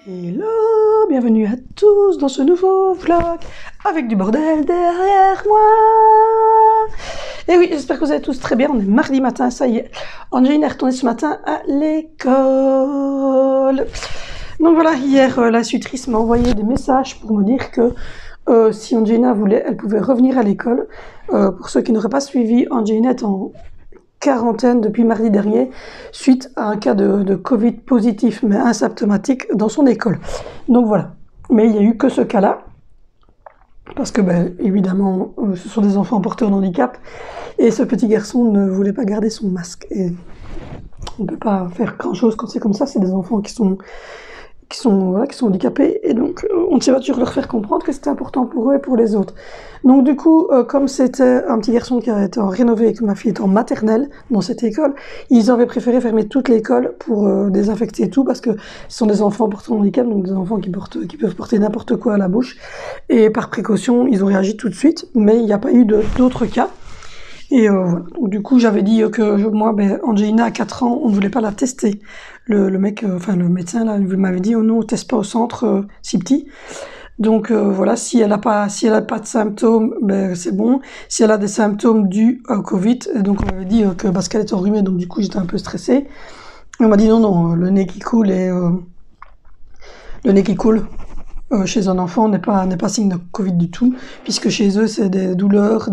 Hello, bienvenue à tous dans ce nouveau vlog avec du bordel derrière moi. Et oui, j'espère que vous allez tous très bien. On est mardi matin, ça y est. Angeline est retournée ce matin à l'école. Donc voilà, hier, la tutrice m'a envoyé des messages pour me dire que si Angelina voulait, elle pouvait revenir à l'école. Pour ceux qui n'auraient pas suivi, Angelina est en quarantaine depuis mardi dernier suite à un cas de Covid positif mais asymptomatique dans son école. Donc voilà. Mais il n'y a eu que ce cas-là parce que évidemment ce sont des enfants porteurs de handicap et ce petit garçon ne voulait pas garder son masque et on ne peut pas faire grand-chose quand c'est comme ça. C'est des enfants qui sont handicapés et donc on ne sait pas toujours leur faire comprendre que c'était important pour eux et pour les autres. Donc du coup, comme c'était un petit garçon qui avait été rénové et que ma fille est en maternelle dans cette école, ils avaient préféré fermer toute l'école pour désinfecter tout parce que ce sont des enfants portant handicap, donc des enfants qui peuvent porter n'importe quoi à la bouche. Et par précaution, ils ont réagi tout de suite, mais il n'y a pas eu d'autres cas. Et voilà. Donc, du coup, j'avais dit que moi, Angelina, à 4 ans, on ne voulait pas la tester. Le médecin, là, il m'avait dit, oh non, on ne teste pas au centre si petit. Donc voilà, si elle a pas de symptômes, c'est bon. Si elle a des symptômes dus au Covid, donc on m'avait dit que parce qu'elle est enrhumée, donc du coup j'étais un peu stressée. On m'a dit non, le nez qui coule chez un enfant n'est pas signe de Covid du tout, puisque chez eux c'est des douleurs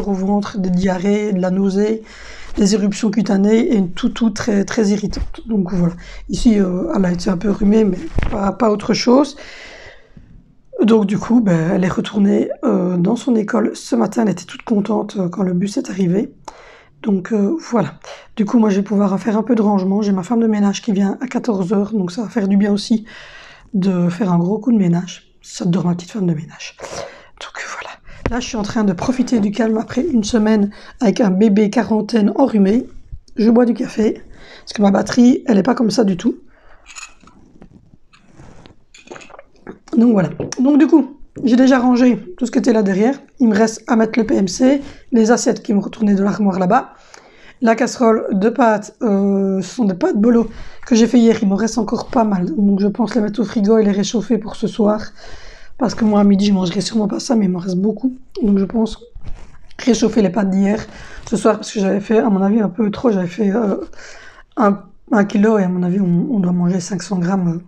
au ventre, des diarrhées, de la nausée, des éruptions cutanées et tout très très irritante. Donc voilà. Ici elle a été un peu rhumée, mais pas autre chose. Donc du coup, elle est retournée dans son école ce matin. Elle était toute contente quand le bus est arrivé. Donc voilà. Du coup, moi, je vais pouvoir faire un peu de rangement. J'ai ma femme de ménage qui vient à 14 h, donc ça va faire du bien aussi de faire un gros coup de ménage. Ça dort ma petite femme de ménage. Donc voilà. Là, je suis en train de profiter du calme après une semaine avec un bébé quarantaine enrhumé. Je bois du café parce que ma batterie, elle n'est pas comme ça du tout. Donc voilà. Donc du coup, j'ai déjà rangé tout ce qui était là derrière. Il me reste à mettre le PMC, les assiettes qui me retournaient de l'armoire là-bas. La casserole de pâtes, ce sont des pâtes bolo que j'ai fait hier. Il me reste encore pas mal. Donc je pense les mettre au frigo et les réchauffer pour ce soir. Parce que moi à midi je mangerai sûrement pas ça, mais il me reste beaucoup. Donc je pense réchauffer les pâtes d'hier ce soir parce que j'avais fait à mon avis un peu trop. J'avais fait 1 kilo et à mon avis on doit manger 500 grammes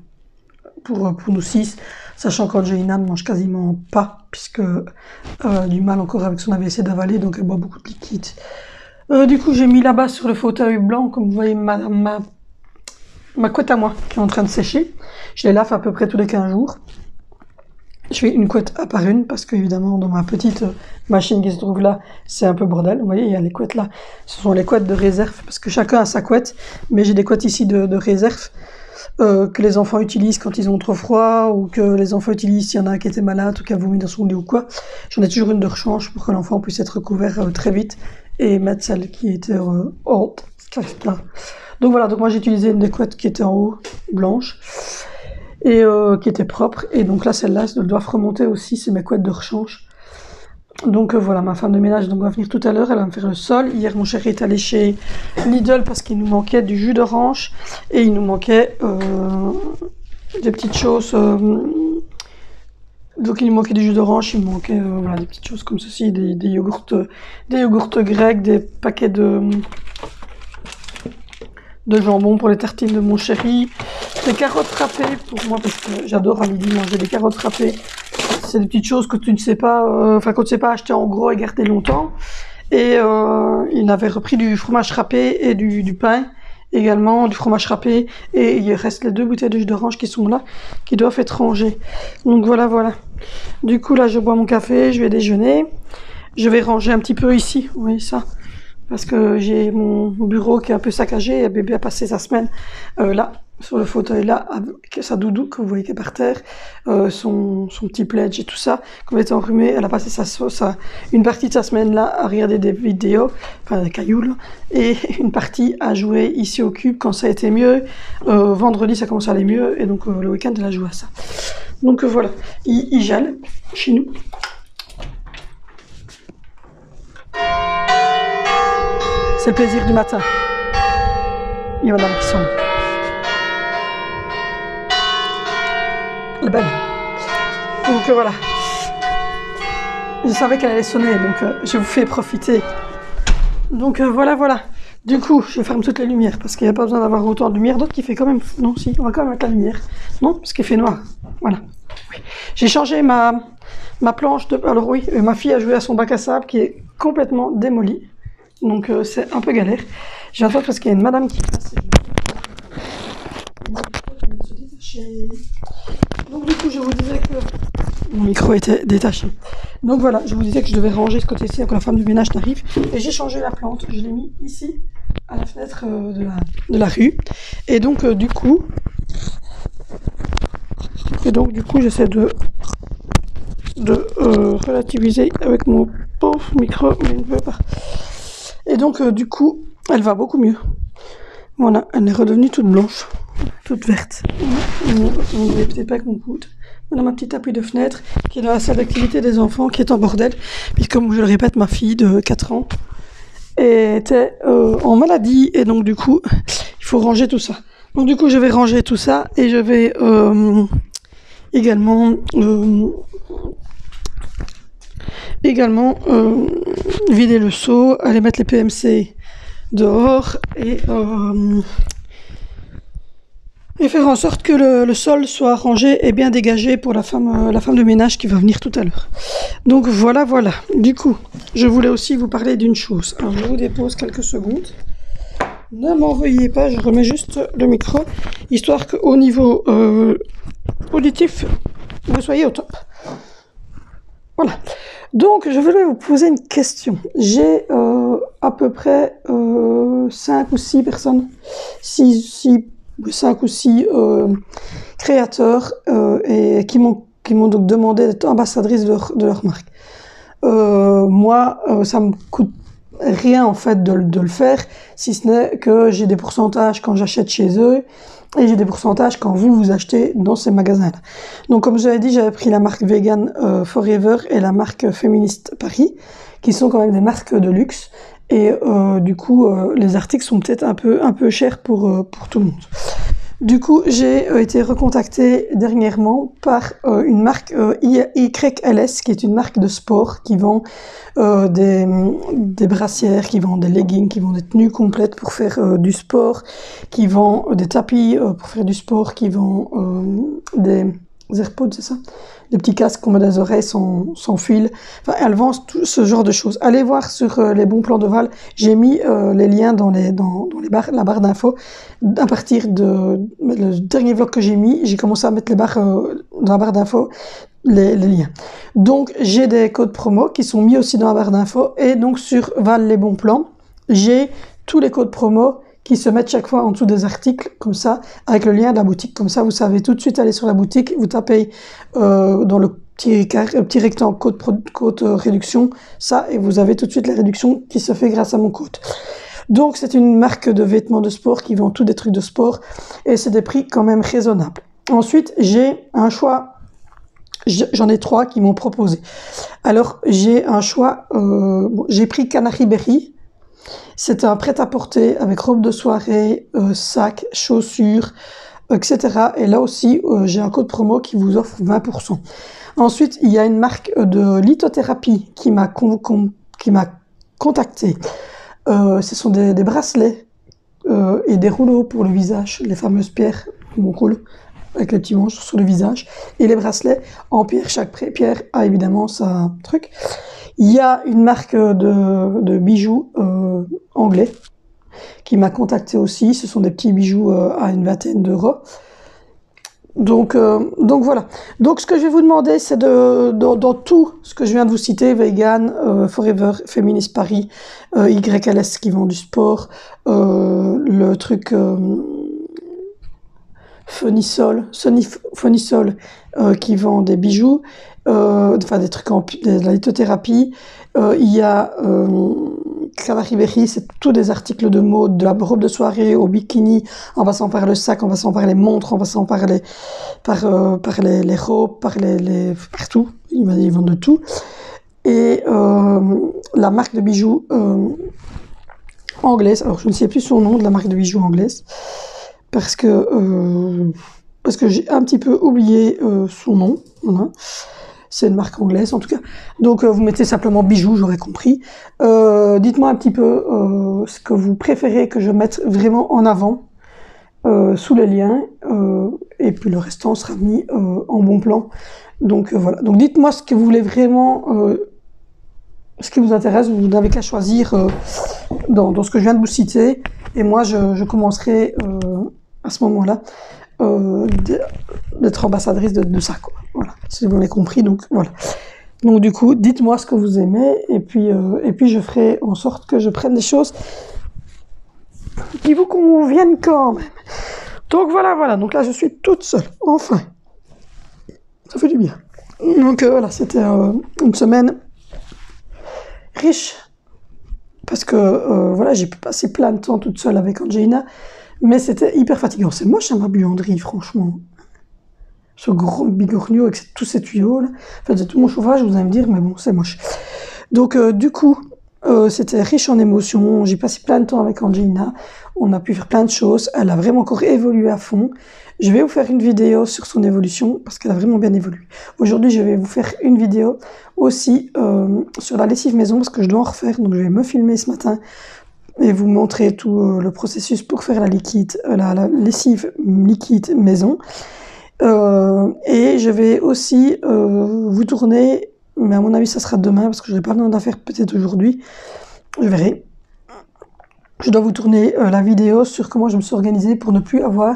pour nous 6. Sachant qu'Angelina ne mange quasiment pas, puisque du mal encore avec son AVC d'avaler, donc elle boit beaucoup de liquide. Du coup, j'ai mis là-bas sur le fauteuil blanc, comme vous voyez, ma couette à moi, qui est en train de sécher. Je les lave à peu près tous les 15 jours. Je fais une couette à part une, parce qu'évidemment, dans ma petite machine qui se trouve là, c'est un peu bordel. Vous voyez, il y a les couettes là. Ce sont les couettes de réserve, parce que chacun a sa couette, mais j'ai des couettes ici de réserve. Que les enfants utilisent quand ils ont trop froid, ou que les enfants utilisent s'il y en a un qui était malade ou qui a vomi dans son lit ou quoi. J'en ai toujours une de rechange pour que l'enfant puisse être couvert très vite et mettre celle qui était haute. Donc voilà, donc moi j'ai utilisé une des couettes qui était en haut, blanche, et qui était propre. Et donc là, celle-là, elle doit remonter aussi, c'est mes couettes de rechange. Donc voilà, ma femme de ménage donc, va venir tout à l'heure, elle va me faire le sol. Hier, mon chéri est allé chez Lidl parce qu'il nous manquait du jus d'orange et il nous manquait des petites choses. Donc il nous manquait du jus d'orange, il nous manquait voilà, des petites choses comme ceci, des yogourts grecs, des paquets de jambon pour les tartines de mon chéri, des carottes râpées pour moi parce que j'adore à midi manger des carottes râpées. C'est des petites choses que tu ne sais pas, qu'on ne sait pas acheter en gros et garder longtemps. Et il avait repris du fromage râpé et du pain également, du fromage râpé. Et il reste les 2 bouteilles de jus d'orange qui sont là, qui doivent être rangées. Donc voilà. Du coup là, je bois mon café, je vais déjeuner. Je vais ranger un petit peu ici, vous voyez ça. Parce que j'ai mon bureau qui est un peu saccagé. Et bébé a passé sa semaine là. Sur le fauteuil là, avec sa doudou que vous voyez qui est par terre, son petit pledge et tout ça. Comme elle était enrhumée, elle a passé une partie de sa semaine là à regarder des vidéos, enfin des cailloux là, et une partie à jouer ici au cube quand ça a été mieux. Vendredi ça commence à aller mieux et donc le week-end elle a joué à ça. Donc voilà, il gèle chez nous. C'est le plaisir du matin. Il y a madame qui sonne. Elle est belle. Donc voilà. Je savais qu'elle allait sonner, donc je vous fais profiter. Donc voilà, voilà. Du coup, je ferme toutes les lumières parce qu'il n'y a pas besoin d'avoir autant de lumière. D'autres qui fait quand même... Non, si, on va quand même mettre la lumière. Non, parce qu'il fait noir. Voilà. Oui. J'ai changé ma planche de... Alors oui, ma fille a joué à son bac à sable qui est complètement démoli. Donc c'est un peu galère. J'ai un parce qu'il y a une madame qui passe. Donc du coup, je vous disais que mon micro était détaché. Donc voilà, je vous disais que je devais ranger ce côté-ci quand la femme du ménage t'arrive. Et j'ai changé la plante. Je l'ai mis ici, à la fenêtre de la rue. Et donc du coup, j'essaie de relativiser avec mon pauvre micro, mais il ne veut pas. Et donc du coup, elle va beaucoup mieux. Voilà, elle est redevenue toute blanche, toute verte. On ne voyait peut-être pas avec mon coude. Voilà ma petite appui de fenêtre qui est dans la salle d'activité des enfants, qui est en bordel. Puis comme je le répète, ma fille de 4 ans était en maladie et donc du coup, il faut ranger tout ça. Donc du coup, je vais ranger tout ça et je vais également vider le seau, aller mettre les PMC dehors et faire en sorte que le sol soit rangé et bien dégagé pour la femme de ménage qui va venir tout à l'heure. Donc voilà, voilà. Du coup, je voulais aussi vous parler d'une chose. Alors je vous dépose quelques secondes. Ne m'en veuillez pas, je remets juste le micro, histoire qu'au niveau auditif, vous soyez au top. Voilà. Donc, je voulais vous poser une question. J'ai à peu près 5 ou 6 personnes, 5 ou 6 créateurs et qui m'ont donc demandé d'être ambassadrice de leur marque. Moi, ça me coûte rien en fait de le faire, si ce n'est que j'ai des pourcentages quand j'achète chez eux et j'ai des pourcentages quand vous achetez dans ces magasins-là. Donc comme je l'avais dit, j'avais pris la marque Vegan Forever et la marque Féministe Paris, qui sont quand même des marques de luxe. Et du coup, les articles sont peut-être un peu chers pour tout le monde. Du coup, j'ai été recontactée dernièrement par une marque YLS, qui est une marque de sport qui vend des brassières, qui vend des leggings, qui vend des tenues complètes pour faire du sport, qui vend des tapis pour faire du sport, qui vend des AirPods, c'est ça? Des petits casques qu'on met dans les oreilles sans fil. Enfin, elle vend tout ce genre de choses. Allez voir sur les bons plans de Val. J'ai mis les liens dans la barre d'infos. À partir le dernier vlog que j'ai mis, j'ai commencé à mettre les barres dans la barre d'infos, les liens. Donc, j'ai des codes promo qui sont mis aussi dans la barre d'infos. Et donc, sur Val les bons plans, j'ai tous les codes promo qui se mettent chaque fois en dessous des articles, comme ça, avec le lien de la boutique. Comme ça, vous savez tout de suite aller sur la boutique, vous tapez dans le petit rectangle code réduction, ça, et vous avez tout de suite la réduction qui se fait grâce à mon code. Donc, c'est une marque de vêtements de sport qui vend tous des trucs de sport, et c'est des prix quand même raisonnables. Ensuite, j'ai un choix, j'en ai 3 qui m'ont proposé. Alors, j'ai un choix, j'ai pris Canary Berry. C'est un prêt-à-porter avec robe de soirée, sac, chaussures, etc. Et là aussi, j'ai un code promo qui vous offre 20%. Ensuite, il y a une marque de lithothérapie qui m'a contacté. Ce sont des bracelets et des rouleaux pour le visage, les fameuses pierres qu'on roule avec les petits manches sur le visage. Et les bracelets en pierre, chaque pierre a évidemment sa truc. Il y a une marque de bijoux anglais qui m'a contacté aussi. Ce sont des petits bijoux à une vingtaine d'euros. Donc voilà. Donc ce que je vais vous demander, c'est dans tout ce que je viens de vous citer, Vegan, Forever, Féministe Paris, YLS qui vend du sport, le truc Fonisol qui vend des bijoux, enfin des trucs de la lithothérapie. Il y a Canary Berry, c'est tous des articles de mode, de la robe de soirée au bikini, en passant par le sac, en passant par les montres, en passant par les robes, partout. Ils vendent de tout. Et la marque de bijoux anglaise, alors je ne sais plus son nom de la marque de bijoux anglaise, parce que parce que j'ai un petit peu oublié son nom. Voilà. C'est une marque anglaise en tout cas. Donc vous mettez simplement bijoux, j'aurais compris. Dites-moi un petit peu ce que vous préférez que je mette vraiment en avant sous les liens. Et puis le restant sera mis en bon plan. Donc voilà. Donc dites-moi ce que vous voulez vraiment, ce qui vous intéresse. Vous n'avez qu'à choisir dans ce que je viens de vous citer. Et moi je commencerai à ce moment-là d'être ambassadrice de ça, quoi. Voilà, si vous m'avez compris, donc voilà. Donc du coup, dites-moi ce que vous aimez, et puis je ferai en sorte que je prenne des choses qui vous conviennent quand même. Donc voilà, donc là je suis toute seule, enfin. Ça fait du bien. Donc voilà, c'était une semaine riche, parce que voilà, j'ai pu passer plein de temps toute seule avec Angelina, mais c'était hyper fatigant. C'est moche à ma buanderie, franchement. Ce gros bigorneau avec tous ces tuyaux là. Enfin, j'ai tout mon chauffage, vous allez me dire, mais bon, c'est moche. Donc, du coup, c'était riche en émotions. J'ai passé plein de temps avec Angelina. On a pu faire plein de choses. Elle a vraiment encore évolué à fond. Je vais vous faire une vidéo sur son évolution parce qu'elle a vraiment bien évolué. Aujourd'hui, je vais vous faire une vidéo aussi sur la lessive maison parce que je dois en refaire. Donc, je vais me filmer ce matin et vous montrer tout le processus pour faire la lessive liquide maison. Et je vais aussi vous tourner, mais à mon avis ça sera demain parce que je n'aurai pas le temps d'en faire peut-être aujourd'hui, je verrai. Je dois vous tourner la vidéo sur comment je me suis organisée pour ne plus avoir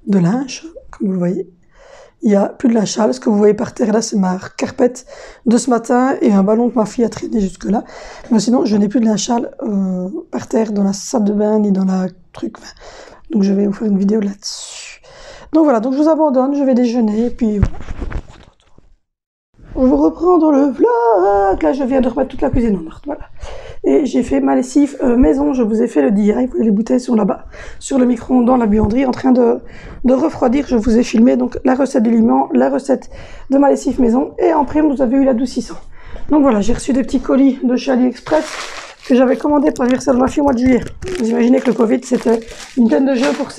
de linge, comme vous le voyez. Il n'y a plus de linge sale, ce que vous voyez par terre là c'est ma carpette de ce matin et un ballon que ma fille a traîné jusque là. Mais sinon je n'ai plus de linge sale par terre dans la salle de bain ni dans la truc. Donc je vais vous faire une vidéo là-dessus. Donc voilà, donc je vous abandonne, je vais déjeuner, et puis on vous reprend dans le vlog. Là, je viens de remettre toute la cuisine en ordre, voilà. Et j'ai fait ma lessive maison, je vous ai fait le DIY, les bouteilles sont là-bas, sur le micro-ondes dans la buanderie, en train de refroidir. Je vous ai filmé donc la recette du liment, la recette de ma lessive maison, et en prime, vous avez eu l'adoucissant. Donc voilà, j'ai reçu des petits colis de chez AliExpress que j'avais commandé pour l'anniversaire de ma fille au mois de juillet. Vous imaginez que le Covid, c'était une tonne de jeux pour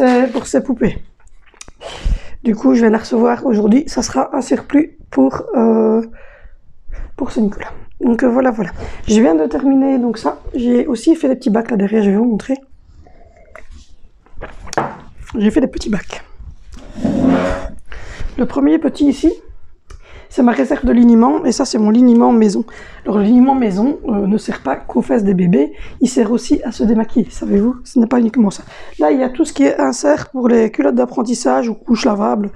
ces poupées. Du coup, je vais la recevoir aujourd'hui. Ça sera un surplus pour Saint-Nicolas. Donc voilà. Je viens de terminer donc ça. J'ai aussi fait des petits bacs là derrière. Je vais vous montrer. J'ai fait des petits bacs. Le premier petit ici, c'est ma réserve de liniment. Et ça, c'est mon liniment maison. Alors, le liniment maison ne sert pas qu'aux fesses des bébés. Il sert aussi à se démaquiller. Savez-vous, ce n'est pas uniquement ça. Là, il y a tout ce qui est insert pour les culottes d'apprentissage ou couches lavables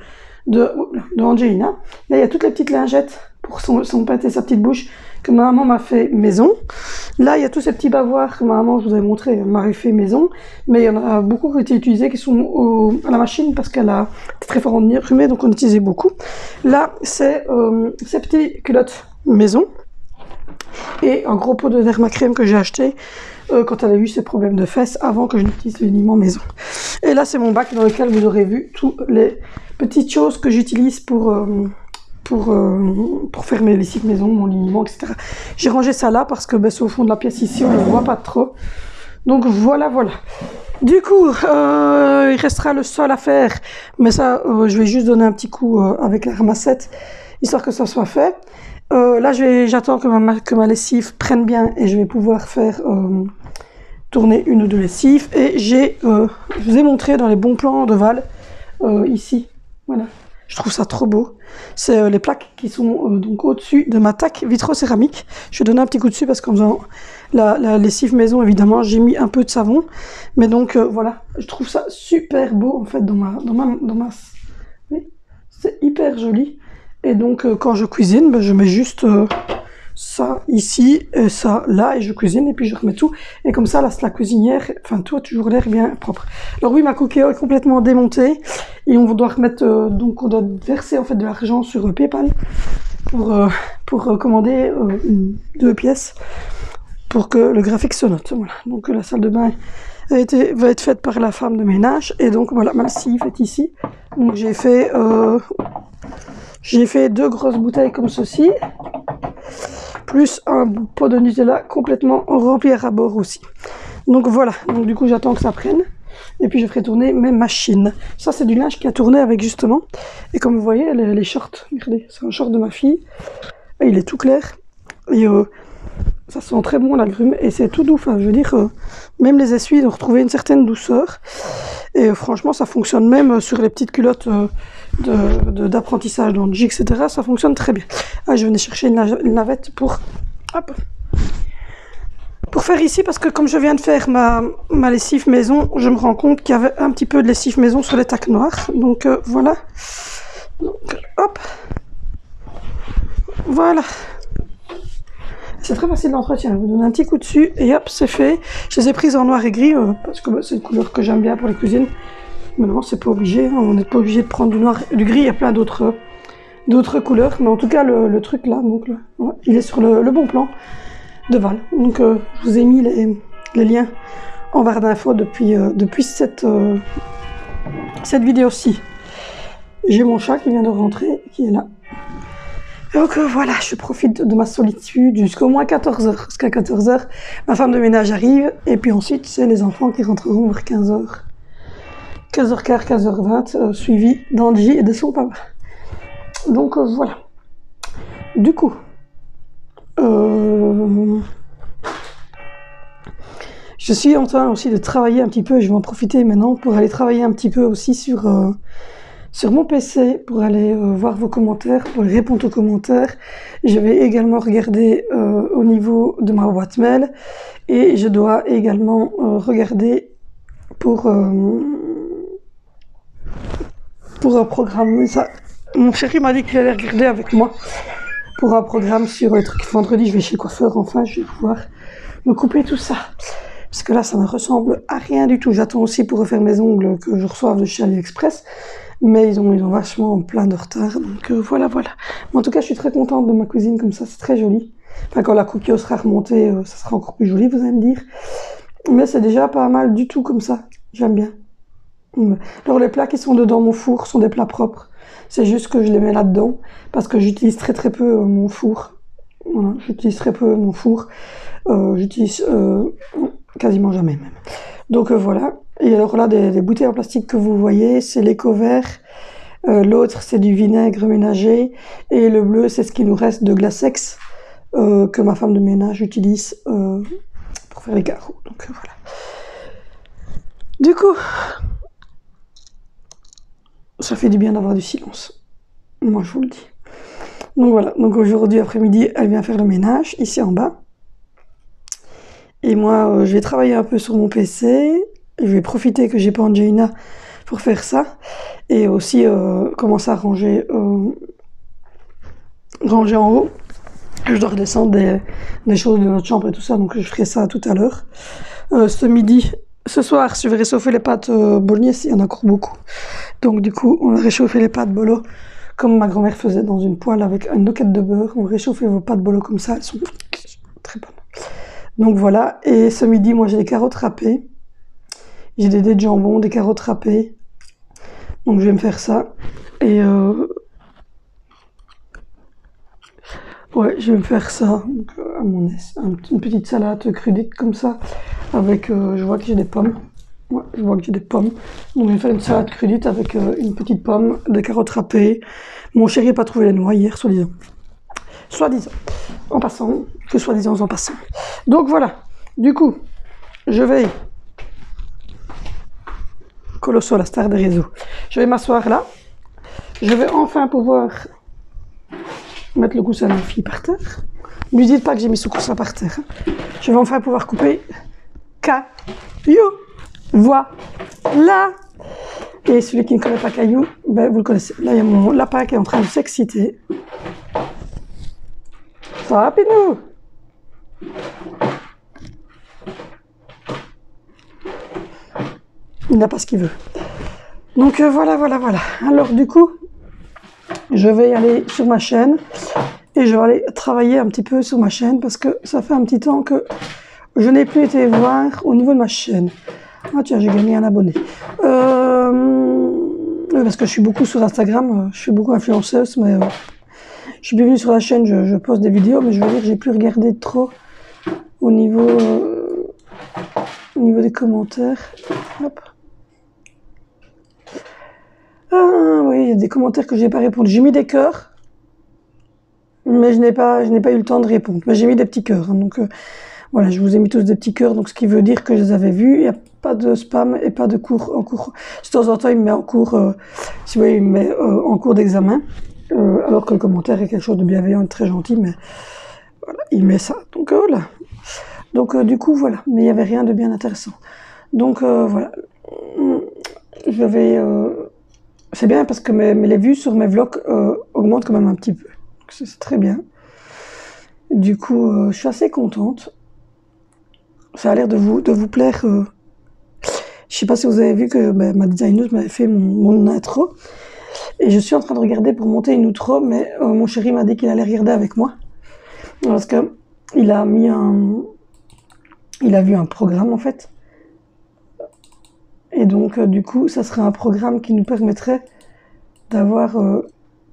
de Angelina. Là, il y a toutes les petites lingettes pour son pâte et sa petite bouche que ma maman m'a fait maison. Là, il y a tous ces petits bavoirs que ma maman, je vous ai montré, m'avait fait maison. Mais il y en a beaucoup qui ont été utilisés, qui sont à la machine parce qu'elle a été très fort en rhumé, donc on utilisait beaucoup. Là, c'est ces petites culottes maison et un gros pot de dermacrème que j'ai acheté quand elle a eu ses problèmes de fesses avant que je n'utilise le liniment maison. Et là, c'est mon bac dans lequel vous aurez vu toutes les petites choses que j'utilise pour faire mes lessives maison, mon liniment, etc. J'ai rangé ça là parce que c'est au fond de la pièce ici, on ne le voit pas trop. Donc voilà. Du coup, il restera le sol à faire, mais ça, je vais juste donner un petit coup avec la ramassette, histoire que ça soit fait. Là, j'attends que ma lessive prenne bien et je vais pouvoir faire tourner une ou deux lessives. Et je vous ai montré dans les bons plans de Val, ici, voilà. Je trouve ça trop beau. C'est les plaques qui sont donc au-dessus de ma taque vitrocéramique. Je vais donner un petit coup dessus parce qu'en faisant la lessive maison, évidemment, j'ai mis un peu de savon. Mais donc voilà, je trouve ça super beau en fait dans ma... Oui, c'est hyper joli. Et donc quand je cuisine, je mets juste ça ici et ça là et je cuisine et puis je remets tout. Et comme ça, là, la cuisinière, enfin tout a toujours l'air bien propre. Alors oui, ma cookéo est complètement démontée. Et on doit remettre, donc on doit verser en fait de l'argent sur PayPal pour commander 2 pièces pour que le graphique se note. Voilà. Donc la salle de bain va être faite par la femme de ménage et donc voilà, ma lessive est ici. Donc j'ai fait 2 grosses bouteilles comme ceci, plus un pot de Nutella complètement rempli à ras-bord aussi. Donc voilà, donc du coup j'attends que ça prenne. Et puis je ferai tourner mes machines. Ça c'est du linge qui a tourné avec justement. Et comme vous voyez, les shorts, regardez, c'est un short de ma fille. Et il est tout clair. Et ça sent très bon l'agrume et c'est tout doux. Enfin, je veux dire, même les essuies ont retrouvé une certaine douceur. Et franchement, ça fonctionne même sur les petites culottes d'apprentissage dans le J, etc. Ça fonctionne très bien. Ah, je venais chercher une navette pour faire ici, parce que comme je viens de faire ma lessive maison, je me rends compte qu'il y avait un petit peu de lessive maison sur les tacs noirs. Donc voilà. Donc, hop. Voilà. C'est très facile d'entretien. Vous donnez un petit coup dessus et hop, c'est fait. Je les ai prises en noir et gris parce que c'est une couleur que j'aime bien pour les cuisines. Mais non, c'est pas obligé. On n'est pas obligé de prendre du noir et du gris. Il y a plein d'autres couleurs. Mais en tout cas, le truc là, donc, voilà, il est sur le bon plan de Val. Donc, je vous ai mis les liens en barre d'infos depuis cette vidéo-ci. J'ai mon chat qui vient de rentrer, qui est là. Donc voilà, je profite de ma solitude jusqu'au moins 14h. Jusqu'à 14h, ma femme de ménage arrive. Et puis ensuite, c'est les enfants qui rentreront vers 15h. 15h15, 15h20, suivi d'Angie et de son papa. Donc voilà. Du coup, je suis en train aussi de travailler un petit peu. Je vais en profiter maintenant pour aller travailler un petit peu aussi sur mon PC, pour aller voir vos commentaires, pour répondre aux commentaires. Je vais également regarder au niveau de ma boîte mail et je dois également regarder pour programmer ça. Mon chéri m'a dit qu'il allait regarder avec moi pour un programme sur le truc. Vendredi, je vais chez le coiffeur, enfin, je vais pouvoir me couper tout ça. Parce que là, ça ne ressemble à rien du tout. J'attends aussi pour refaire mes ongles que je reçoive de chez AliExpress. Mais ils ont vachement plein de retard, donc voilà. Mais en tout cas, je suis très contente de ma cuisine comme ça, c'est très joli. Enfin, quand la cookie sera remontée, ça sera encore plus joli, vous allez me dire. Mais c'est déjà pas mal du tout comme ça, j'aime bien. Alors les plats qui sont dedans mon four sont des plats propres. C'est juste que je les mets là-dedans, parce que j'utilise très peu mon four. Voilà, j'utilise très peu mon four. J'utilise quasiment jamais même. Donc voilà. Et alors là, des bouteilles en plastique que vous voyez, c'est l'éco-vert. L'autre, c'est du vinaigre ménager. Et le bleu, c'est ce qui nous reste de Glacex que ma femme de ménage utilise pour faire les carreaux. Donc voilà. Du coup, ça fait du bien d'avoir du silence. Moi, je vous le dis. Donc voilà. Donc aujourd'hui, après-midi, elle vient faire le ménage, ici en bas. Et moi, je vais travailler un peu sur mon PC. Je vais profiter que j'ai pas Angelina pour faire ça. Et aussi commencer à ranger en haut. Je dois redescendre des choses de notre chambre et tout ça, donc je ferai ça tout à l'heure. Ce soir, je vais réchauffer les pâtes bolognaise, il y en a encore beaucoup. Donc du coup, on va réchauffer les pâtes bolo comme ma grand-mère faisait dans une poêle avec une noquette de beurre. On va réchauffer vos pâtes bolo comme ça, elles sont très bonnes. Donc voilà, et ce midi, moi j'ai des carottes râpées. J'ai des dés de jambon, des carottes râpées. Donc je vais me faire ça. Et ouais, je vais me faire ça donc, à mon aise. Une petite salade crudite comme ça. Avec, je vois que j'ai des pommes. Ouais, je vois que j'ai des pommes. Donc je vais faire une salade crudite avec une petite pomme, des carottes râpées. Mon chéri n'a pas trouvé les noix hier, soi-disant. Soi-disant. En passant. Que soi-disant en passant. Donc voilà. Du coup, je vais... Colosso, la star des réseaux. Je vais m'asseoir là. Je vais enfin pouvoir mettre le coussin de ma fille par terre. Ne lui dites pas que j'ai mis ce coussin par terre. Je vais enfin pouvoir couper Caillou. Voilà. Et celui qui ne connaît pas Caillou, ben vous le connaissez. Là, il y a mon lapin qui est en train de s'exciter. Ça va, Pinou? Il n'a pas ce qu'il veut. Donc voilà. Alors du coup, je vais aller sur ma chaîne et je vais aller travailler un petit peu sur ma chaîne parce que ça fait un petit temps que je n'ai plus été voir au niveau de ma chaîne. Ah tiens, j'ai gagné un abonné. Parce que je suis beaucoup sur Instagram, je suis beaucoup influenceuse, mais je suis plus venue sur la chaîne, je poste des vidéos, mais je veux dire, j'ai plus regardé trop au niveau des commentaires. Hop. Ah oui, il y a des commentaires que j'ai pas répondu. J'ai mis des cœurs, mais je n'ai pas eu le temps de répondre. Mais j'ai mis des petits cœurs, hein, donc voilà, je vous ai mis tous des petits cœurs, donc ce qui veut dire que je les avais vus. Il n'y a pas de spam et pas de cours en cours. De temps en temps, il me met en cours, si vous voyez, il me met en cours d'examen, alors que le commentaire est quelque chose de bienveillant et très gentil, mais voilà, il met ça. Donc voilà. Donc du coup, voilà. Mais il n'y avait rien de bien intéressant. Donc voilà. Je vais... c'est bien parce que les vues sur mes vlogs augmentent quand même un petit peu. C'est très bien. Du coup, je suis assez contente. Ça a l'air de vous plaire. Je sais pas si vous avez vu que ma designeuse m'avait fait mon intro. Et je suis en train de regarder pour monter une outro, mais mon chéri m'a dit qu'il allait regarder avec moi. Parce que il a vu un programme en fait. Et donc du coup, ça serait un programme qui nous permettrait d'avoir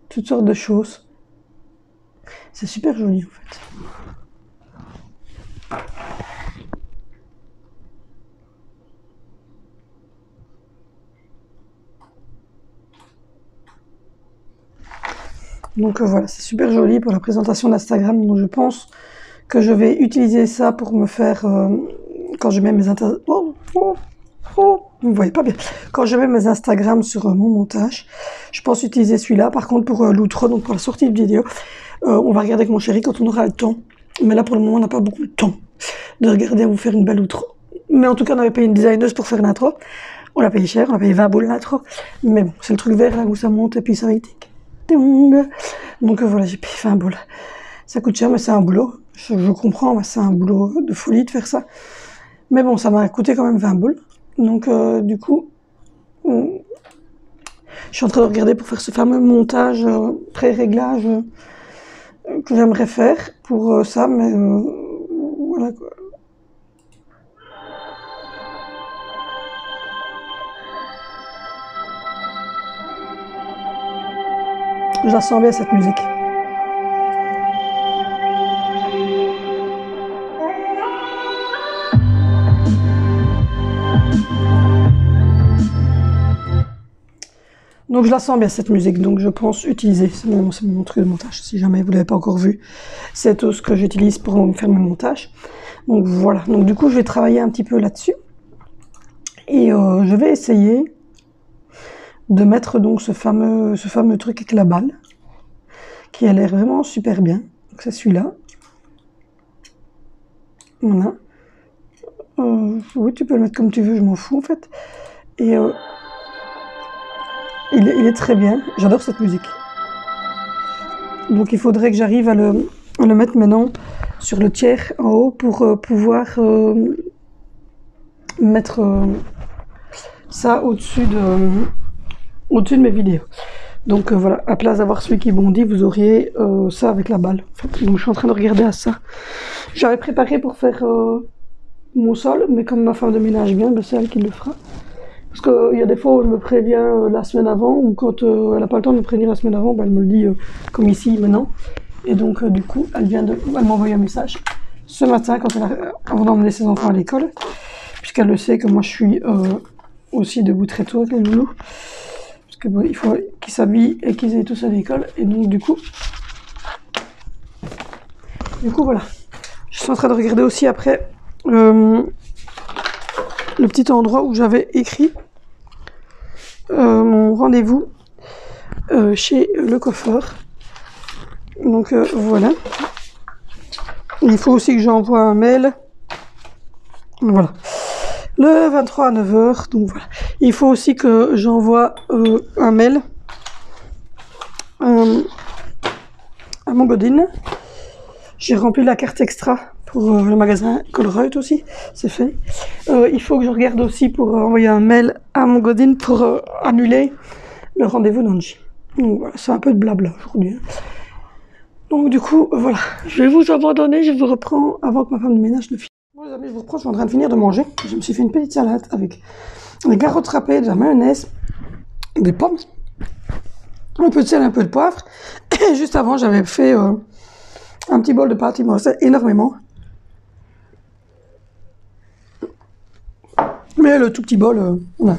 toutes sortes de choses. C'est super joli en fait. Donc voilà, c'est super joli pour la présentation d'Instagram. Donc je pense que je vais utiliser ça pour me faire quand je mets mes vous voyez pas bien. Quand je mets mes Instagram sur mon montage, je pense utiliser celui-là. Par contre, pour l'outro, donc pour la sortie de vidéo, on va regarder avec mon chéri quand on aura le temps. Mais là, pour le moment, on n'a pas beaucoup de temps de regarder vous faire une belle outro. Mais en tout cas, on avait payé une designeuse pour faire l'intro. On l'a payé cher, on a payé 20 boules l'intro. Mais bon, c'est le truc vert là où ça monte et puis ça va tic. Donc voilà, j'ai payé 20 boules. Ça coûte cher, mais c'est un boulot. Je comprends, c'est un boulot de folie de faire ça. Mais bon, ça m'a coûté quand même 20 boules. Donc du coup, je suis en train de regarder pour faire ce fameux montage, pré-réglage que j'aimerais faire pour ça, mais voilà quoi. Je la sens bien cette musique. Donc je la sens bien cette musique, donc je pense utiliser, c'est mon truc de montage, si jamais vous ne l'avez pas encore vu, c'est tout ce que j'utilise pour faire mes montages. Donc voilà, donc du coup je vais travailler un petit peu là-dessus, et je vais essayer de mettre donc ce fameux truc avec la balle, qui a l'air vraiment super bien, donc c'est celui-là. Voilà. Oui, tu peux le mettre comme tu veux, je m'en fous en fait. Et il est très bien, j'adore cette musique. Donc il faudrait que j'arrive à le mettre maintenant sur le tiers en haut pour pouvoir mettre ça au-dessus de mes vidéos. Donc voilà, à place d'avoir celui qui bondit, vous auriez ça avec la balle. En fait. Donc je suis en train de regarder à ça. J'avais préparé pour faire mon sol, mais comme ma femme de ménage vient, c'est elle qui le fera. Parce qu'il y a des fois où elle me prévient la semaine avant, ou quand elle n'a pas le temps de me prévenir la semaine avant, elle me le dit comme ici maintenant. Et donc du coup, elle m'a envoyé un message ce matin avant d'emmener ses enfants à l'école, puisqu'elle le sait que moi je suis aussi debout très tôt avec les loulous. Parce que bon, il faut qu'ils s'habillent et qu'ils aillent tous à l'école. Et donc du coup voilà. Je suis en train de regarder aussi après le petit endroit où j'avais écrit mon rendez-vous chez le coiffeur. Donc voilà. Il faut aussi que j'envoie un mail. Voilà. Le 23 à 9h. Donc voilà. Il faut aussi que j'envoie un mail à mon Godin. J'ai rempli la carte extra pour le magasin Colruyt aussi, c'est fait. Il faut que je regarde aussi pour envoyer un mail à mon Godin pour annuler le rendez-vous d'Angie. Donc voilà, c'est un peu de blabla aujourd'hui. Donc du coup, voilà, je vais vous abandonner, je vous reprends avant que ma femme de ménage ne finisse. Bon les amis, je vous reprends, je suis en train de finir de manger. Je me suis fait une petite salade avec des carottes râpées, de la mayonnaise, des pommes, un peu de sel, un peu de poivre. Et juste avant, j'avais fait un petit bol de pâtes, il me restait énormément. Mais le tout petit bol, voilà,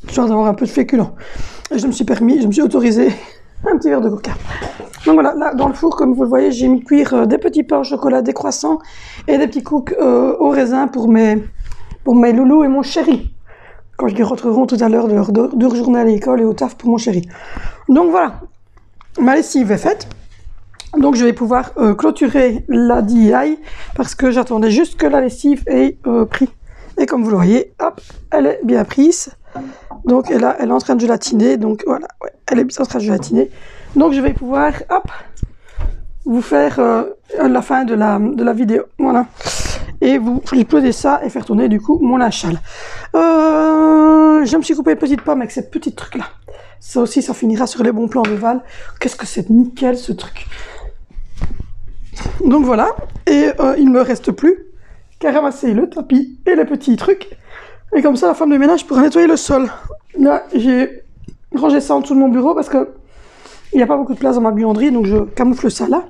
histoire d'avoir un peu de féculent. Et je me suis autorisé un petit verre de coca. Donc voilà, là dans le four, comme vous le voyez, j'ai mis cuire des petits pains au chocolat, des croissants et des petits cookies au raisin pour mes loulous et mon chéri. Quand ils rentreront tout à l'heure de leur journée à l'école et au taf pour mon chéri. Donc voilà, ma lessive est faite. Donc je vais pouvoir clôturer la DIY parce que j'attendais juste que la lessive ait pris. Et comme vous le voyez, hop, elle est bien prise. Donc elle est en train de gélatiner. Donc voilà, ouais, elle est bien en train de gélatiner. Donc je vais pouvoir, hop, vous faire la fin de la vidéo. Voilà. Et vous exploser ça et faire tourner du coup mon linge sale. Je me suis coupé une petite pomme avec cette petite truc là. Ça aussi, ça finira sur les bons plans de Val. Qu'est-ce que c'est nickel ce truc. Donc voilà, et il ne me reste plus qu'à ramasser le tapis et les petits trucs. Et comme ça, la femme de ménage pourra nettoyer le sol. Là, j'ai rangé ça en dessous de mon bureau parce que il n'y a pas beaucoup de place dans ma buanderie, donc je camoufle ça là.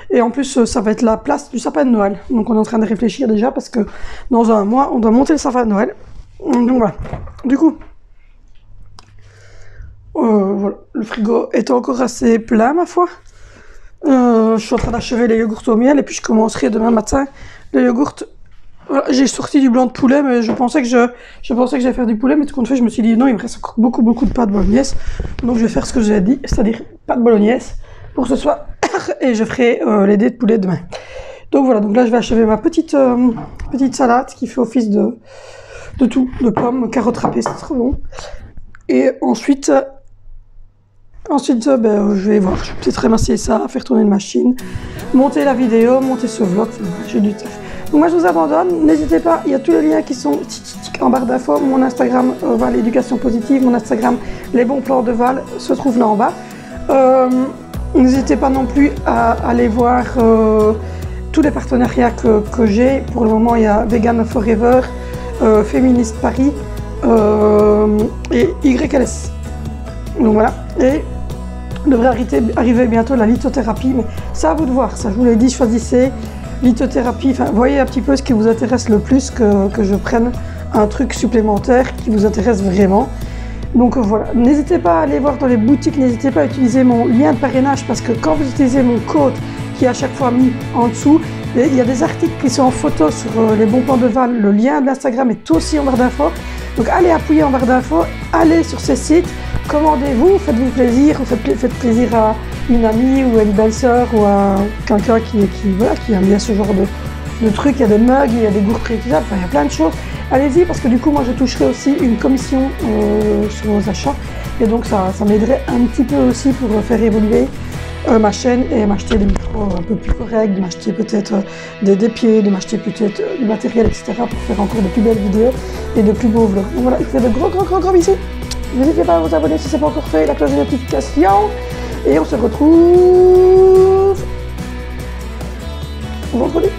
Et en plus, ça va être la place du sapin de Noël. Donc on est en train de réfléchir déjà parce que dans un mois, on doit monter le sapin de Noël. Donc voilà. Du coup, voilà. Le frigo est encore assez plein, ma foi. Je suis en train d'achever les yogourts au miel et puis je commencerai demain matin les yogourts. Voilà, j'ai sorti du blanc de poulet, mais je pensais que j'allais faire du poulet, mais tout compte fait, je me suis dit non, il me reste encore beaucoup de pâtes bolognaise. Donc je vais faire ce que j'ai dit, c'est-à-dire pâtes bolognaise pour ce soir et je ferai les dés de poulet demain. Donc voilà, donc là je vais achever ma petite salade qui fait office de tout, de pommes, carottes râpées, c'est trop bon. Et ensuite, je vais voir, je vais peut-être ramasser ça, faire tourner une machine, monter la vidéo, monter ce vlog, j'ai du taf. Donc moi je vous abandonne, n'hésitez pas, il y a tous les liens qui sont en barre d'infos, mon Instagram Val Éducation Positive, mon Instagram Les Bons Plans de Val se trouve là en bas. N'hésitez pas non plus à aller voir tous les partenariats que j'ai. Pour le moment il y a Vegan Forever, Féministe Paris et YLS. Donc voilà, et devrait arriver bientôt la lithothérapie, mais c'est à vous de voir, ça je vous l'ai dit, choisissez lithothérapie, enfin voyez un petit peu ce qui vous intéresse le plus, que je prenne un truc supplémentaire qui vous intéresse vraiment. Donc voilà, n'hésitez pas à aller voir dans les boutiques, n'hésitez pas à utiliser mon lien de parrainage parce que quand vous utilisez mon code qui est à chaque fois mis en dessous, il y a des articles qui sont en photo sur les bons plans de Val, le lien de l'Instagram est aussi en barre d'infos. Donc allez appuyer en barre d'infos, allez sur ces sites, commandez-vous, faites-vous plaisir, faites plaisir à une amie ou à une belle-sœur ou à quelqu'un qui aime bien ce genre de trucs. Il y a des mugs, il y a des gourdes réutilisables, enfin il y a plein de choses. Allez-y parce que du coup moi je toucherai aussi une commission sur vos achats et donc ça m'aiderait un petit peu aussi pour faire évoluer ma chaîne et m'acheter des micros un peu plus corrects, de m'acheter peut-être des pieds, de m'acheter peut-être du matériel, etc. pour faire encore de plus belles vidéos et de plus beaux vlogs. Donc voilà, je vous fais de gros bisous. N'hésitez pas à vous abonner si ce n'est pas encore fait, la cloche de notification. Et on se retrouve vendredi.